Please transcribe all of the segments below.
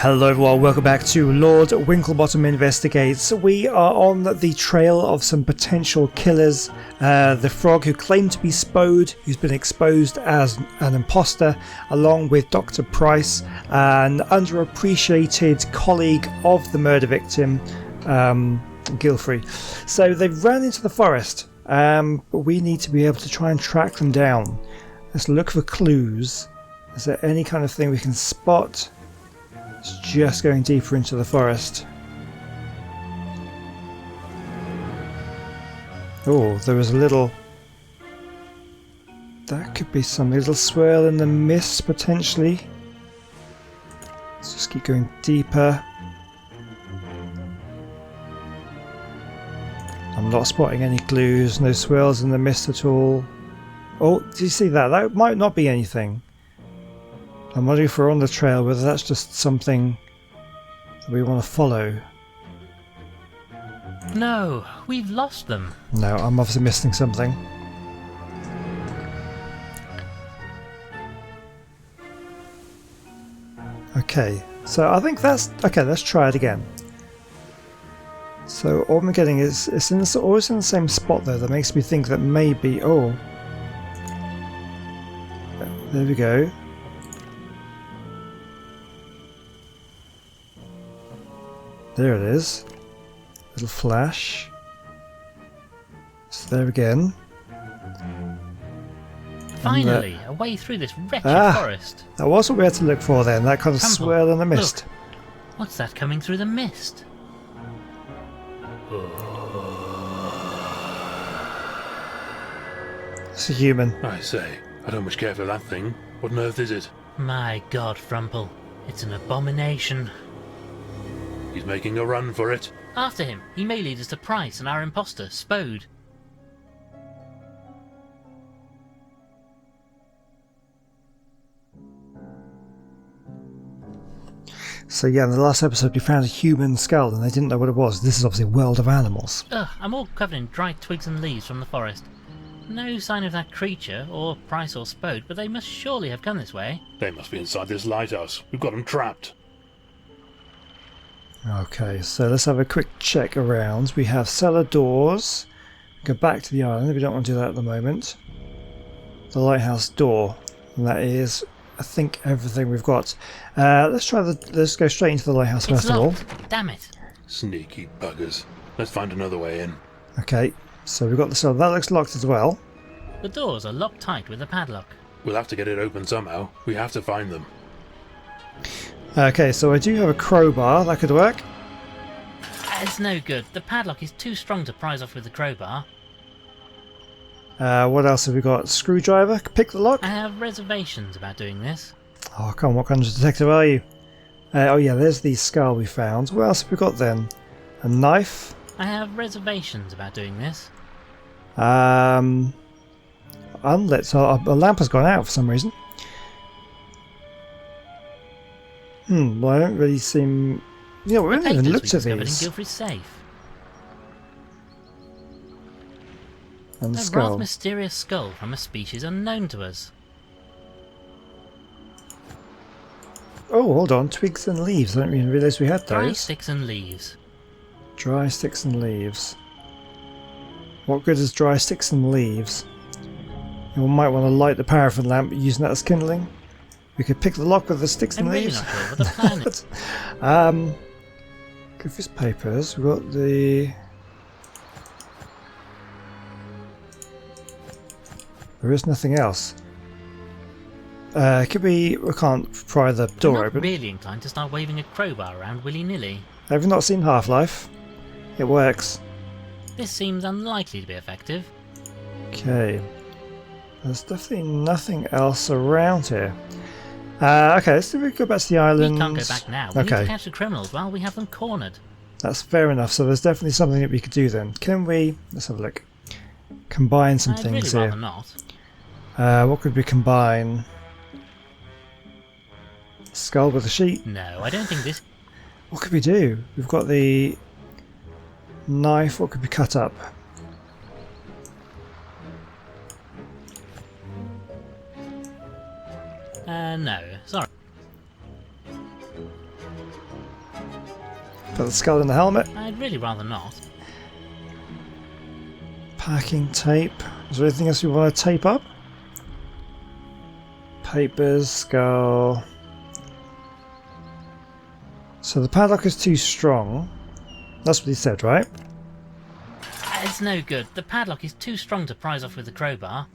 Hello everyone, welcome back to Lord Winklebottom Investigates. We are on the trail of some potential killers. The frog who claimed to be Spode, who's been exposed as an imposter, along with Dr. Price, an underappreciated colleague of the murder victim, Gilfrey. So they've ran into the forest, but we need to be able to try and track them down. Let's look for clues. Is there any kind of thing we can spot? It's just going deeper into the forest. Oh, there was a little... That could be some little swirl in the mist, potentially. Let's just keep going deeper. I'm not spotting any clues, no swirls in the mist at all. Oh, do you see that? That might not be anything. I'm wondering if we're on the trail, whether that's just something that we want to follow. No, we've lost them. No, I'm obviously missing something. Okay, so I think that's... Okay, let's try it again. So all I'm getting is... It's always in the same spot though, that makes me think that maybe... Oh. There we go. There it is. Little flash. It's there again. Finally, a way through this wretched forest. That was what we had to look for then, that kind of Crumple, swirl in the mist. Look, what's that coming through the mist? It's a human. I say, I don't much care for that thing. What on earth is it? My God, Frumple, it's an abomination. He's making a run for it. After him, he may lead us to Price and our imposter, Spode. So yeah, in the last episode we found a human skull and they didn't know what it was. This is obviously a world of animals. Ugh, I'm all covered in dry twigs and leaves from the forest. No sign of that creature, or Price or Spode, but they must surely have come this way. They must be inside this lighthouse. We've got them trapped. Okay, so let's have a quick check around. We have cellar doors. Go back to the island. We don't want to do that at the moment. The lighthouse door. And that is, I think, everything we've got. Let's go straight into the lighthouse first of all. Damn it. Sneaky buggers. Let's find another way in. Okay, so we've got the cellar. That looks locked as well. The doors are locked tight with a padlock. We'll have to get it open somehow. We have to find them. Okay, so I do have a crowbar. That could work. It's no good. The padlock is too strong to prise off with the crowbar. What else have we got? Screwdriver? Pick the lock? I have reservations about doing this. Oh, come on, what kind of detective are you? Oh yeah, there's the skull we found. What else have we got then? A knife? I have reservations about doing this. Unlit. So a lamp has gone out for some reason. Well, I don't really seem... Yeah, we haven't even looked at these. In Gilfrey's safe. And the A skull. rather mysterious skull from a species unknown to us. Oh, hold on. Twigs and leaves. I didn't even realise we had those. Dry sticks and leaves. Dry sticks and leaves. What good is dry sticks and leaves? You might want to light the paraffin lamp using that as kindling. We could pick the lock with the sticks and I'm really leaves. not sure what the plan is. Griffith's papers. We've got the... There is nothing else. Could we can't pry the door I'm not open. really inclined to start waving a crowbar around willy-nilly. Have you not seen Half-Life? It works. This seems unlikely to be effective. Okay. There's definitely nothing else around here. Okay, let's go back to the island. We can't go back now. We need to catch the criminals while we have them cornered. That's fair enough. So there's definitely something that we could do then. Can we... Let's have a look. Combine some I'd things really here. rather not. What could we combine? Skull with a sheet? No, I don't think this... What could we do? We've got the knife. What could we cut up? No, sorry. Got the skull in the helmet. I'd really rather not. Packing tape. Is there anything else we want to tape up? Papers, skull. So the padlock is too strong. That's what he said, right? It's no good. The padlock is too strong to prise off with the crowbar.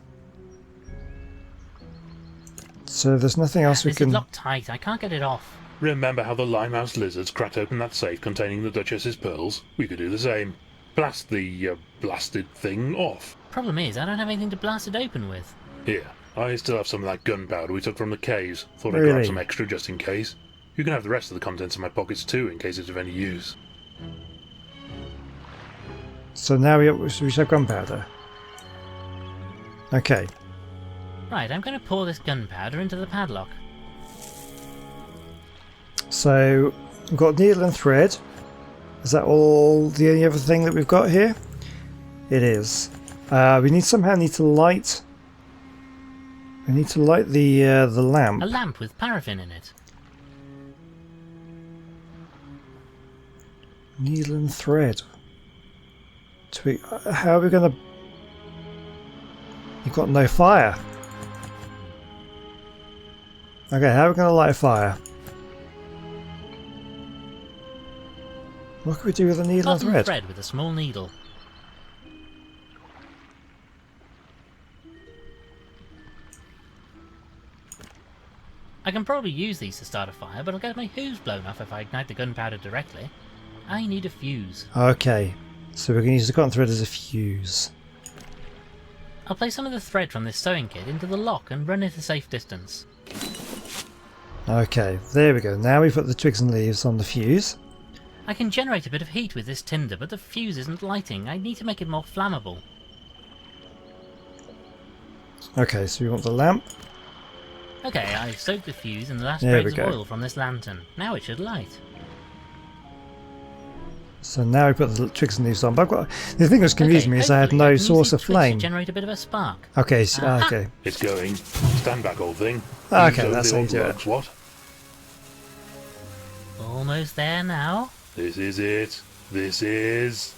So there's nothing else we This can... is locked tight. I can't get it off. Remember how the limehouse lizards cracked open that safe containing the Duchess's pearls? We could do the same. Blast the, blasted thing off. Problem is, I don't have anything to blast it open with. Here, I still have some of that gunpowder we took from the caves. Thought I'd Really? grab some extra just in case. You can have the rest of the contents of my pockets too, in case it's of any use. So now we have gunpowder. Okay. Right, I'm going to pour this gunpowder into the padlock. So we've got needle and thread. Is that all the only other thing that we've got here? It is. We somehow need to light. We need to light the lamp. A lamp with paraffin in it. Needle and thread. How are we going to... You've got no fire. Okay, how are we going to light a fire? What can we do with a needle and Cotton thread? with a small needle. I can probably use these to start a fire, but I'll get my hooves blown off if I ignite the gunpowder directly. I need a fuse. Okay, so we're going to use the cotton thread as a fuse. I'll place some of the thread from this sewing kit into the lock and run it a safe distance. Okay, there we go. Now we've put the twigs and leaves on the fuse. I can generate a bit of heat with this tinder, but the fuse isn't lighting. I need to make it more flammable. Okay, so we want the lamp. Okay, I've soaked the fuse in the last There we dregs of go. oil from this lantern. Now it should light. So now we put the twigs and leaves on. But I've got, the thing that's confusing me is I had hopefully no can use source these of twigs to flame. generate a bit of a spark. Okay, so, Aha! okay. It's going. Stand back, old thing. Okay, Use that's the how you old do it. logs, what? Almost there now. This is it. This is...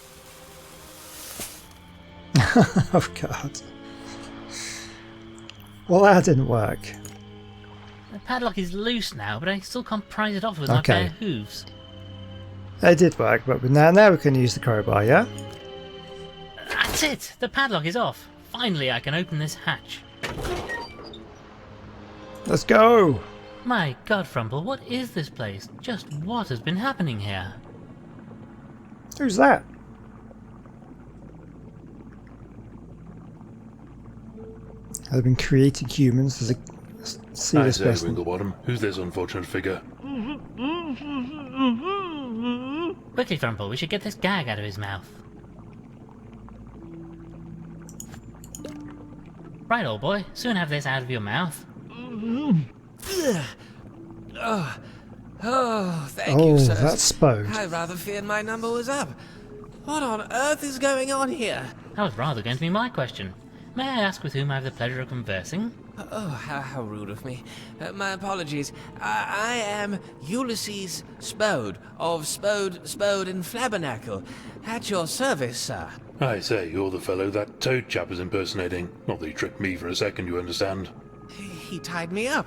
Oh god. Well, that didn't work. The padlock is loose now, but I still can't prise it off with my Okay. bare hooves. It did work, but now we can use the crowbar, yeah? That's it! The padlock is off. Finally, I can open this hatch. Let's go! My god, Frumple, what is this place? Just what has been happening here? Who's that? Have they been creating humans? There's a see I this say, person. Winklebottom, who's this unfortunate figure? Quickly, Frumple, we should get this gag out of his mouth. Right, old boy, soon have this out of your mouth. Oh, thank Oh, you, sir. that's Spode. I rather feared my number was up. What on earth is going on here? That was rather going to be my question. May I ask with whom I have the pleasure of conversing? Oh, how rude of me. My apologies. I am Ulysses Spode of Spode, and Flabbernacle. At your service, sir. I say, you're the fellow that toad chap is impersonating. Not that he tricked me for a second, you understand. He tied me up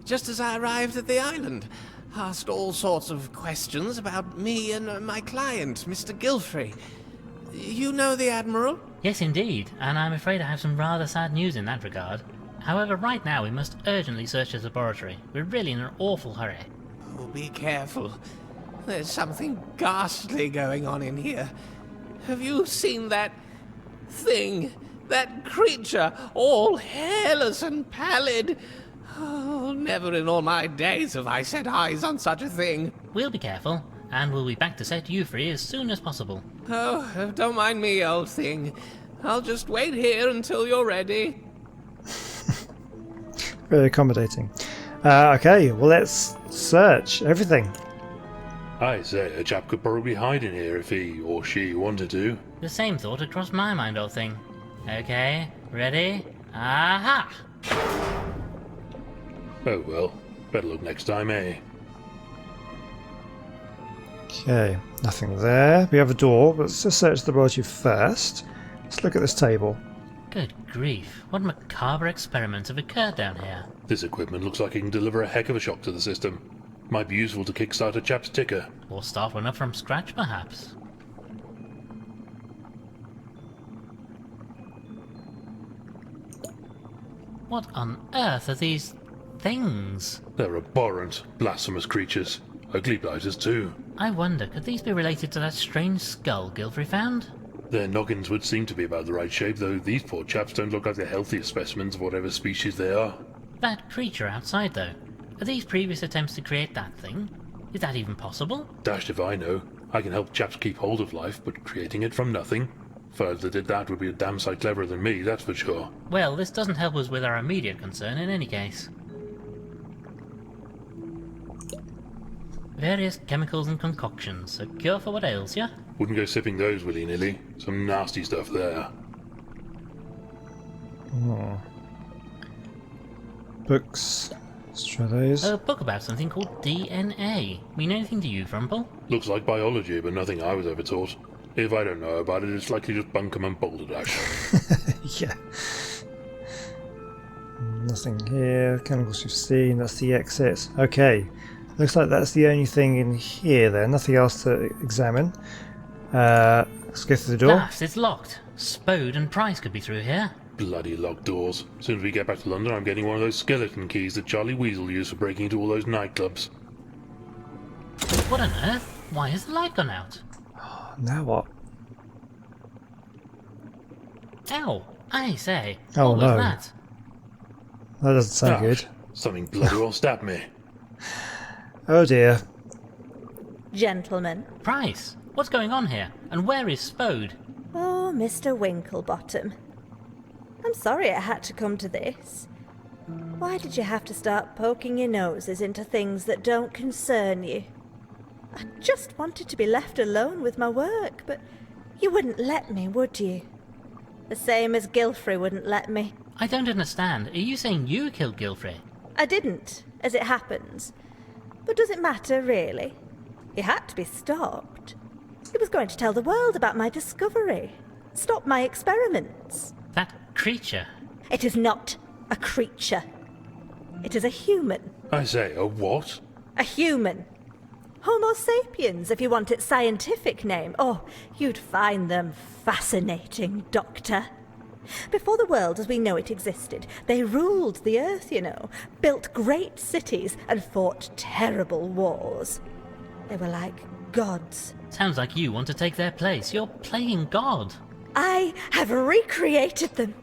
just as I arrived at the island. Asked all sorts of questions about me and my client, Mr. Gilfrey. You know the Admiral? Yes, indeed, and I'm afraid I have some rather sad news in that regard. However, right now we must urgently search his laboratory. We're really in an awful hurry. Oh, be careful. There's something ghastly going on in here. Have you seen that thing? That creature, all hairless and pallid? Oh, never in all my days have I set eyes on such a thing. We'll be careful, and we'll be back to set you free as soon as possible. Oh, don't mind me, old thing. I'll just wait here until you're ready. Very accommodating. Okay, well let's search everything. I say, a chap could probably hide in here if he or she wanted to. The same thought had crossed my mind, old thing. Okay, ready? Aha! Oh well, better look next time, eh? Okay, nothing there. We have a door, but let's just search the laboratory first. Let's look at this table. Good grief, what macabre experiments have occurred down here? This equipment looks like it can deliver a heck of a shock to the system. Might be useful to kickstart a chap's ticker. Or start one up from scratch, perhaps? What on earth are these things? They're abhorrent, blasphemous creatures. Ugly blighters too. I wonder, could these be related to that strange skull Gilfrey found? Their noggins would seem to be about the right shape, though these poor chaps don't look like the healthiest specimens of whatever species they are. That creature outside, though. Are these previous attempts to create that thing? Is that even possible? Dashed if I know. I can help chaps keep hold of life, but creating it from nothing? Fellows that did that would be a damn sight cleverer than me, that's for sure. Well, this doesn't help us with our immediate concern in any case. Various chemicals and concoctions. A cure for what ails ya? Wouldn't go sipping those willy-nilly. Some nasty stuff there. Oh. Books. Let's try those. A book about something called DNA. Mean anything to you, Frumple? Looks like biology, but nothing I was ever taught. If I don't know about it, it's likely just bunkum and balderdash. Yeah. Nothing here. Chemicals you've seen. That's the exit. Okay. Looks like that's the only thing in here then. Nothing else to examine. Let's go through the door. Daft, it's locked. Spode and Price could be through here. Bloody locked doors. As soon as we get back to London, I'm getting one of those skeleton keys that Charlie Weasel used for breaking into all those nightclubs. What on earth? Why has the light gone out? Now what? Ow! I say. Oh, what was no. that? That doesn't sound Ah, good. Something bloody well stabbed me. Oh dear. Gentlemen. Price, what's going on here? And where is Spode? Oh, Mr. Winklebottom. I'm sorry it had to come to this. Why did you have to start poking your noses into things that don't concern you? I just wanted to be left alone with my work, but you wouldn't let me, would you? The same as Gilfrey wouldn't let me. I don't understand. Are you saying you killed Gilfrey? I didn't, as it happens. But does it matter, really? He had to be stopped. He was going to tell the world about my discovery. Stop my experiments. That creature. It is not a creature. It is a human. I say, a what? A human. Homo sapiens, if you want its scientific name. Oh, you'd find them fascinating, Doctor. Before the world as we know it existed, they ruled the earth, you know, built great cities and fought terrible wars. They were like gods. Sounds like you want to take their place. You're playing God. I have recreated them.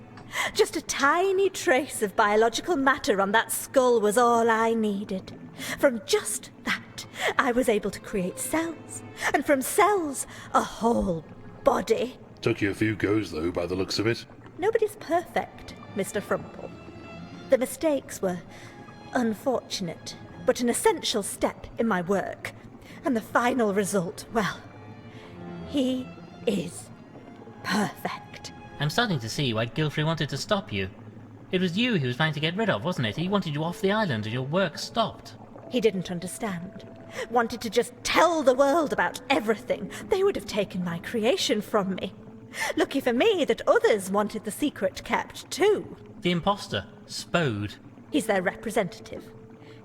Just a tiny trace of biological matter on that skull was all I needed. From just that, I was able to create cells, and from cells, a whole body. Took you a few goes, though, by the looks of it. Nobody's perfect, Mr. Frumple. The mistakes were unfortunate, but an essential step in my work. And the final result, well, he is perfect. I'm starting to see why Gilfrey wanted to stop you. It was you he was trying to get rid of, wasn't it? He wanted you off the island and your work stopped. He didn't understand. Wanted to just tell the world about everything. They would have taken my creation from me. Lucky for me that others wanted the secret kept too. The imposter, Spode. He's their representative.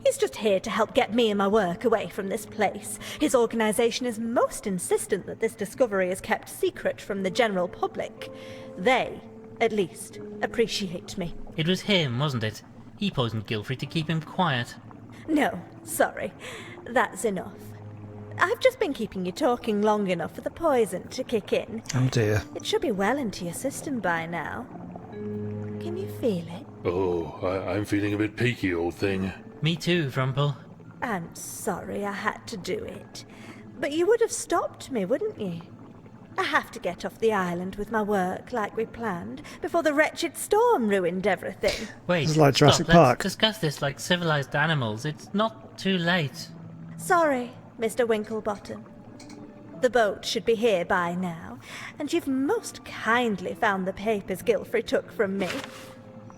He's just here to help get me and my work away from this place. His organization is most insistent that this discovery is kept secret from the general public. They, at least, appreciate me. It was him, wasn't it? He poisoned Gilfrey to keep him quiet. No, sorry. That's enough. I've just been keeping you talking long enough for the poison to kick in. Oh dear. It should be well into your system by now. Can you feel it? Oh, I'm feeling a bit peaky, old thing. Me too, Frumple. I'm sorry I had to do it. But you would have stopped me, wouldn't you? I have to get off the island with my work like we planned before the wretched storm ruined everything. Wait, It's like stop. Jurassic Park. Let's discuss this like civilized animals. It's not too late. Sorry, Mr. Winklebottom. The boat should be here by now, and you've most kindly found the papers Gilfrey took from me.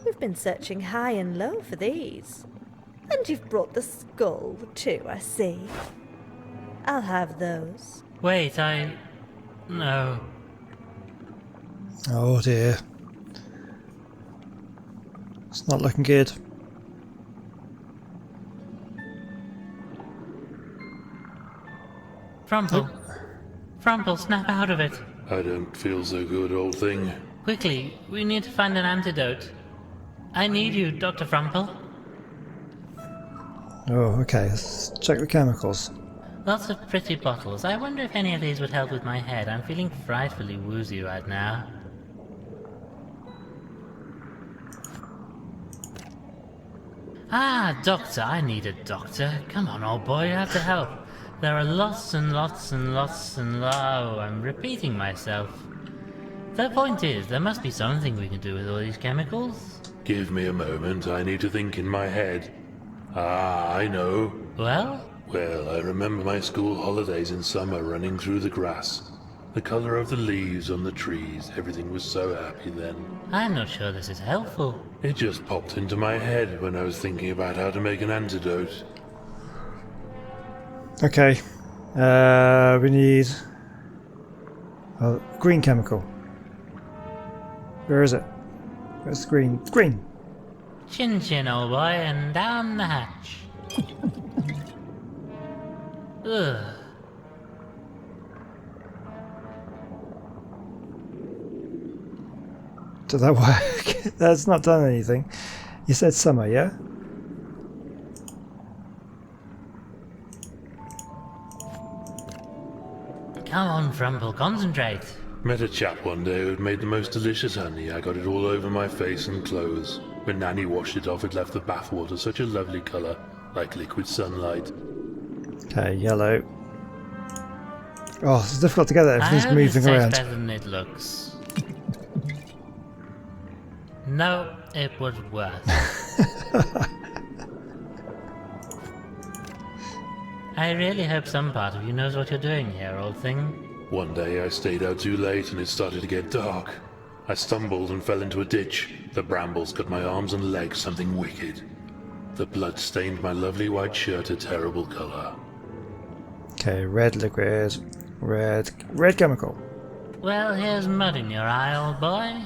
We've been searching high and low for these. And you've brought the skull, too, I see. I'll have those. Wait, No. Oh dear. It's not looking good. Frumple. Frumple, snap out of it. I don't feel so good, old thing. Quickly, we need to find an antidote. I need you, Dr. Frumple. Oh, okay. Let's check the chemicals. Lots of pretty bottles. I wonder if any of these would help with my head. I'm feeling frightfully woozy right now. Ah, doctor, I need a doctor. Come on, old boy, you have to help. There are lots and lots and lots and oh, I'm repeating myself. The point is, there must be something we can do with all these chemicals. Give me a moment, I need to think in my head. Ah, I know. Well? Well, I remember my school holidays in summer running through the grass. The colour of the leaves on the trees, everything was so happy then. I'm not sure this is helpful. It just popped into my head when I was thinking about how to make an antidote. Okay. We need green chemical. Where is it? Where's the green? It's green! Chin chin, old boy, and down the hatch. Ugh. Did that work? That's not done anything. You said summer, yeah? Come on, Frumple, concentrate. Met a chap one day who'd made the most delicious honey. I got it all over my face and clothes. When Nanny washed it off, it left the bathwater such a lovely colour, like liquid sunlight. Okay, yellow. Oh, it's difficult to get that. I Everything's hope moving it tastes around. better than it looks. No, it was worse. I really hope some part of you knows what you're doing here, old thing. One day I stayed out too late and it started to get dark. I stumbled and fell into a ditch. The brambles cut my arms and legs something wicked. The blood stained my lovely white shirt a terrible colour. Okay, red liquid. Red chemical. Well, here's mud in your eye, old boy.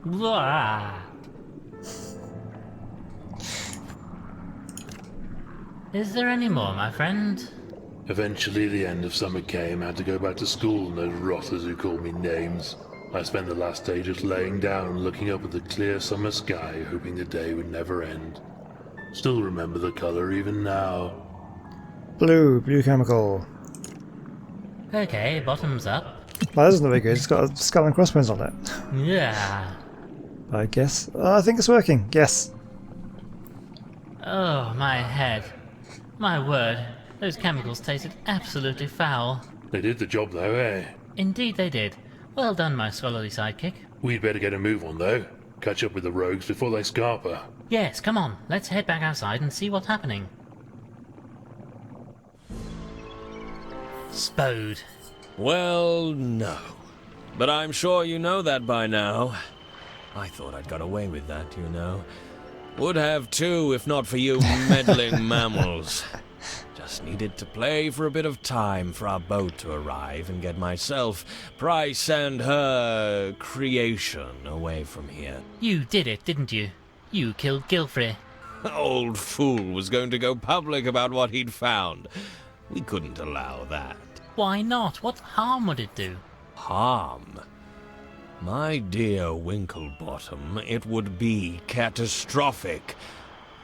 Blah. Is there any more, my friend? Eventually the end of summer came. I had to go back to school and those rotters who called me names. I spent the last day just laying down, looking up at the clear summer sky, hoping the day would never end. Still remember the colour even now. Blue chemical. Okay, bottoms up. Well, that doesn't look very good. It's got a skull and crossbones on it. Yeah. I guess. I think it's working. Yes. Oh, my head. My word, those chemicals tasted absolutely foul. They did the job though, eh? Indeed they did. Well done, my scholarly sidekick. We'd better get a move on though. Catch up with the rogues before they scarper. Yes, come on, let's head back outside and see what's happening. Spode. Well, no. But I'm sure you know that by now. I thought I'd got away with that, you know. Would have too, if not for you meddling mammals. Just needed to play for a bit of time for our boat to arrive and get myself, Price, and her creation away from here. You did it, didn't you? You killed Gilfrey. Old fool was going to go public about what he'd found. We couldn't allow that. Why not? What harm would it do? Harm? My dear Winklebottom, it would be catastrophic.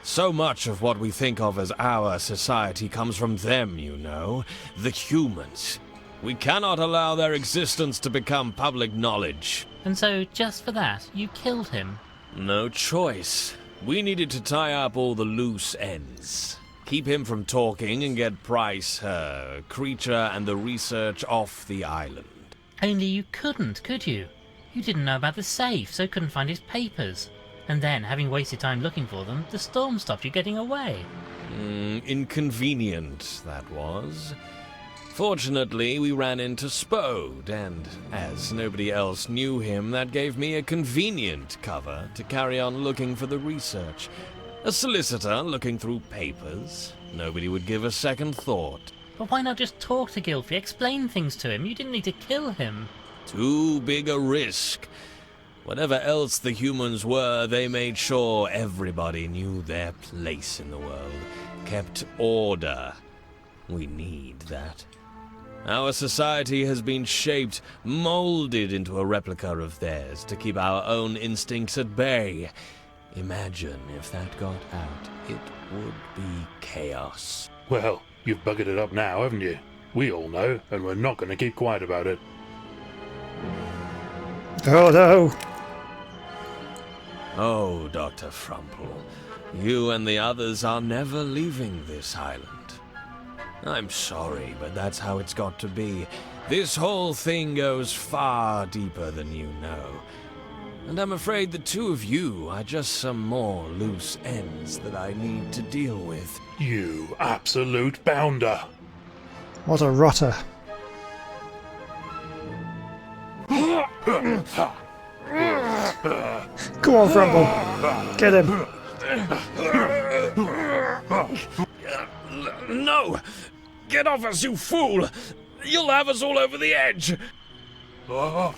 So much of what we think of as our society comes from them, you know. The humans. We cannot allow their existence to become public knowledge. And so, just for that, you killed him? No choice. We needed to tie up all the loose ends. Keep him from talking and get Price, her creature, and the research off the island. Only you couldn't, could you? You didn't know about the safe, so couldn't find his papers. And then, having wasted time looking for them, the storm stopped you getting away. Inconvenient, that was. Fortunately, we ran into Spode, and as nobody else knew him, that gave me a convenient cover to carry on looking for the research. A solicitor looking through papers. Nobody would give a second thought. But why not just talk to Gilfrey, explain things to him? You didn't need to kill him. Too big a risk. Whatever else the humans were, they made sure everybody knew their place in the world. Kept order. We need that. Our society has been shaped, molded into a replica of theirs to keep our own instincts at bay. Imagine if that got out. It would be chaos. Well, you've buggered it up now, haven't you? We all know, and we're not going to keep quiet about it. Oh no! Oh, Dr. Frumple, you and the others are never leaving this island. I'm sorry, but that's how it's got to be. This whole thing goes far deeper than you know. And I'm afraid the two of you are just some more loose ends that I need to deal with. You absolute bounder! What a rotter. Come on, Frumple. Get him. No! Get off us, you fool! You'll have us all over the edge! Oh,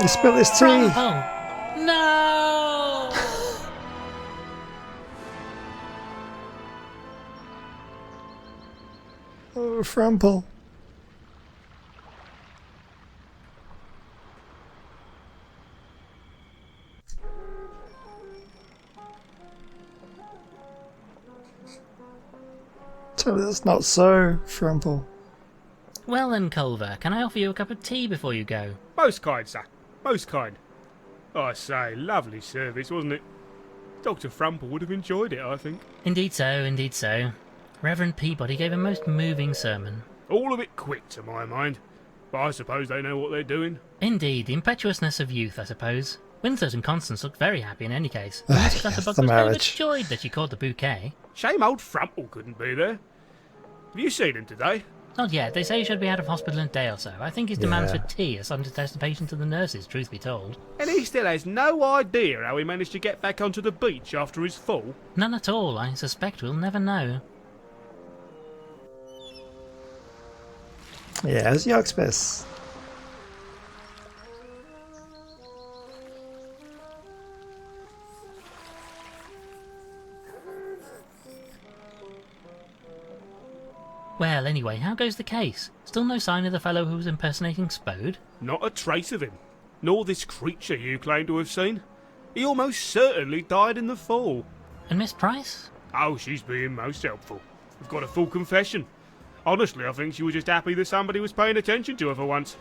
he spilled his tea. Frumple! No! Oh, Frumple. Tell me that's not so, Frumple. Well then, Culver, can I offer you a cup of tea before you go? Most kind, sir. Most kind. I say, lovely service, wasn't it? Dr. Frumple would have enjoyed it, I think. Indeed so, indeed so. Reverend Peabody gave a most moving sermon. All a bit quick, to my mind. But I suppose they know what they're doing. Indeed, the impetuousness of youth, I suppose. Winthrop and Constance looked very happy in any case. Yes, Mrs. Clutterbuck the was very marriage. overjoyed that she caught the bouquet. Shame old Frumple couldn't be there. Have you seen him today? Not yet. They say he should be out of hospital in a day or so. I think his demands Yeah. for tea are something to test the patient and the nurses, truth be told. And he still has no idea how he managed to get back onto the beach after his fall. None at all. I suspect we'll never know. Yes, Yoxbis. Well, anyway, how goes the case? Still no sign of the fellow who was impersonating Spode? Not a trace of him. Nor this creature you claim to have seen. He almost certainly died in the fall. And Miss Price? Oh, she's being most helpful. We've got a full confession. Honestly, I think she was just happy that somebody was paying attention to her for once.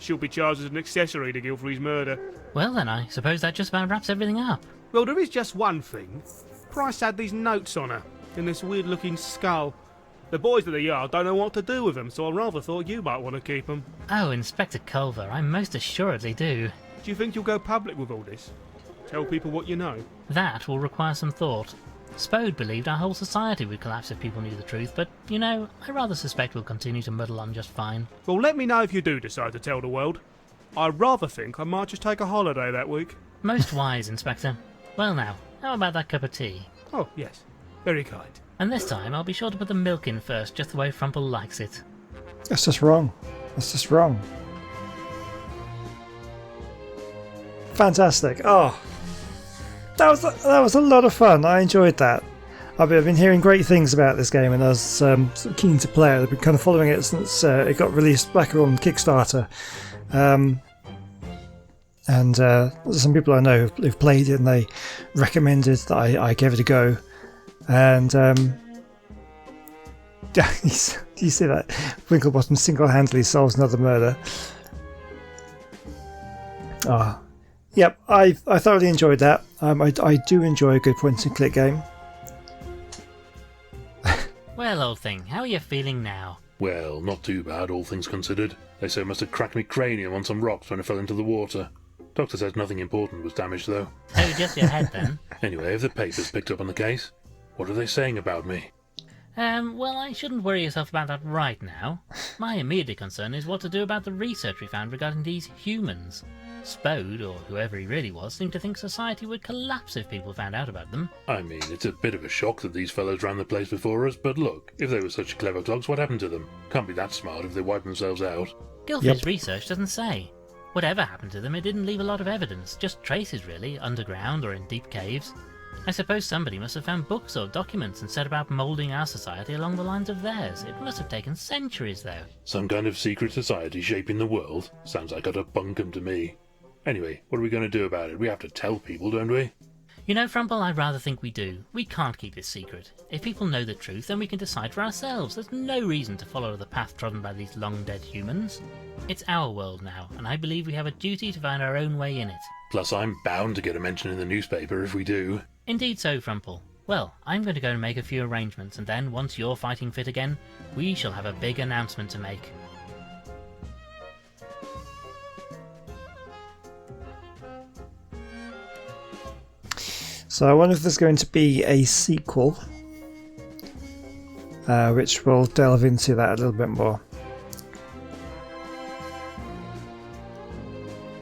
She'll be charged as an accessory to Gilfrey's murder. Well then, I suppose that just about wraps everything up. Well, there is just one thing. Price had these notes on her, in this weird-looking skull. The boys at the yard don't know what to do with them, so I rather thought you might want to keep them. Oh, Inspector Culver, I most assuredly do. Do you think you'll go public with all this? Tell people what you know? That will require some thought. Spode believed our whole society would collapse if people knew the truth, but, you know, I rather suspect we'll continue to muddle on just fine. Well, let me know if you do decide to tell the world. I rather think I might just take a holiday that week. Most wise, Inspector. Well now, how about that cup of tea? Oh, yes. Very kind. And this time I'll be sure to put the milk in first, just the way Frumple likes it. That's just wrong. That's just wrong. Fantastic. Oh, that was a lot of fun. I enjoyed that. I've been hearing great things about this game, and I was sort of keen to play it. I've been kind of following it since it got released back on Kickstarter. And some people I know who've played it, and they recommended that I give it a go. And do you see that? Winklebottom single-handedly solves another murder. Oh, yep, I thoroughly enjoyed that. I do enjoy a good point-and-click game. Well, old thing, how are you feeling now? Well, not too bad, all things considered. They say I must have cracked me cranium on some rocks when I fell into the water. Doctor says nothing important was damaged, though. Oh, just your head then? Anyway, have the papers picked up on the case? What are they saying about me? Well, I shouldn't worry yourself about that right now. My immediate concern is what to do about the research we found regarding these humans. Spode, or whoever he really was, seemed to think society would collapse if people found out about them. I mean, it's a bit of a shock that these fellows ran the place before us, but look, if they were such clever clogs, what happened to them? Can't be that smart if they wiped themselves out. Gilfie's research doesn't say. Whatever happened to them, it didn't leave a lot of evidence, just traces really, underground or in deep caves. I suppose somebody must have found books or documents and set about moulding our society along the lines of theirs. It must have taken centuries, though. Some kind of secret society shaping the world? Sounds like utter bunkum to me. Anyway, what are we going to do about it? We have to tell people, don't we? You know, Frumple, I rather think we do. We can't keep this secret. If people know the truth, then we can decide for ourselves. There's no reason to follow the path trodden by these long-dead humans. It's our world now, and I believe we have a duty to find our own way in it. Plus, I'm bound to get a mention in the newspaper if we do. Indeed so, Frumple. Well, I'm going to go and make a few arrangements, and then, once you're fighting fit again, we shall have a big announcement to make. So I wonder if there's going to be a sequel, which will delve into that a little bit more.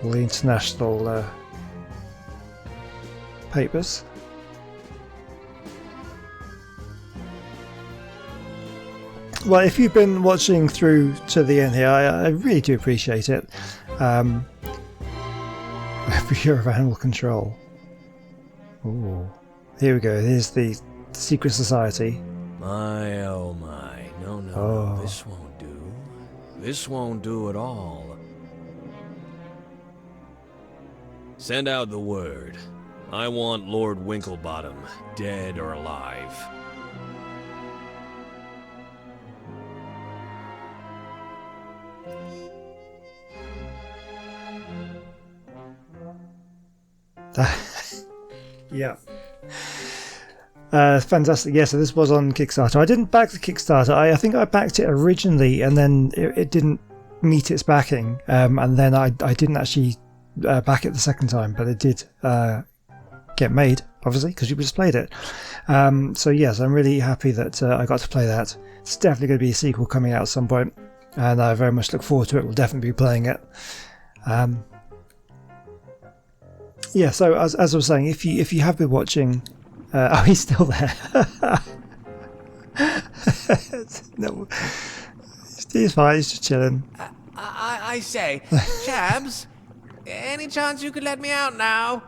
All the international papers. Well, if you've been watching through to the end here, I really do appreciate it. Bureau of Animal Control. Ooh. Here we go. Here's the secret society. My, oh my. No, Oh. this won't do. This won't do at all. Send out the word. I want Lord Winklebottom, dead or alive. Yeah. Fantastic. Yeah, so this was on Kickstarter. I didn't back the Kickstarter. I think I backed it originally, and then it didn't meet its backing. And then I didn't actually back it the second time, but it did get made, obviously, because you just played it. So yes, I'm really happy that I got to play that. It's definitely going to be a sequel coming out at some point, and I very much look forward to it. We'll definitely be playing it. Yeah, so as I was saying, if you have been watching, oh, he's still there. No, he's fine. He's just chilling. I say, Chabs, any chance you could let me out now?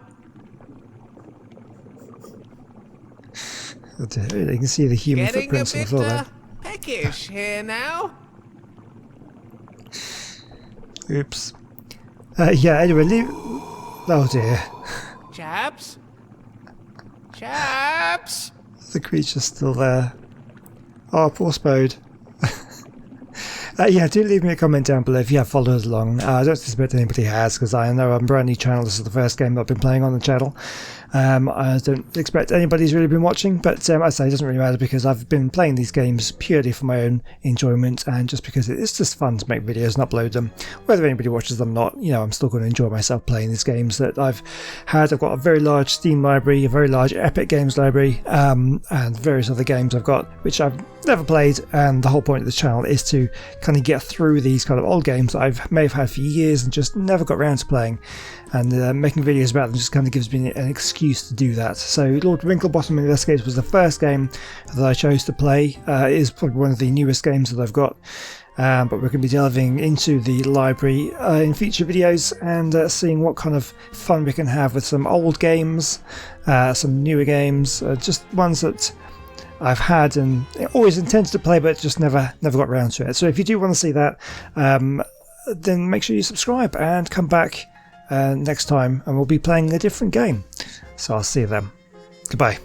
Oh dear, you can see the human Getting a footprints on the bit floor there. peckish here now. Oops. Yeah. Anyway, leave. Oh dear. Chabs? Chabs? The creature's still there. Oh, poor Spode. Yeah, do leave me a comment down below if you have followed along. I don't suspect anybody has, because I know I'm a brand new channel. This is the first game that I've been playing on the channel. I don't expect anybody's really been watching, but I say it doesn't really matter, because I've been playing these games purely for my own enjoyment, and just because it's just fun to make videos and upload them. Whether anybody watches them or not, you know, I'm still going to enjoy myself playing these games that I've had. I've got a very large Steam library, a very large Epic Games library, and various other games I've got which I've never played, and the whole point of this channel is to kind of get through these kind of old games that I may have had for years and just never got around to playing, and making videos about them just kind of gives me an excuse to do that. So Lord Winklebottom Investigates was the first game that I chose to play. It is probably one of the newest games that I've got, but we're going to be delving into the library in future videos and seeing what kind of fun we can have with some old games, some newer games, just ones that I've had and always intended to play, but just never got around to it. So if you do want to see that, then make sure you subscribe and come back next time, and we'll be playing a different game. So I'll see you then. Goodbye.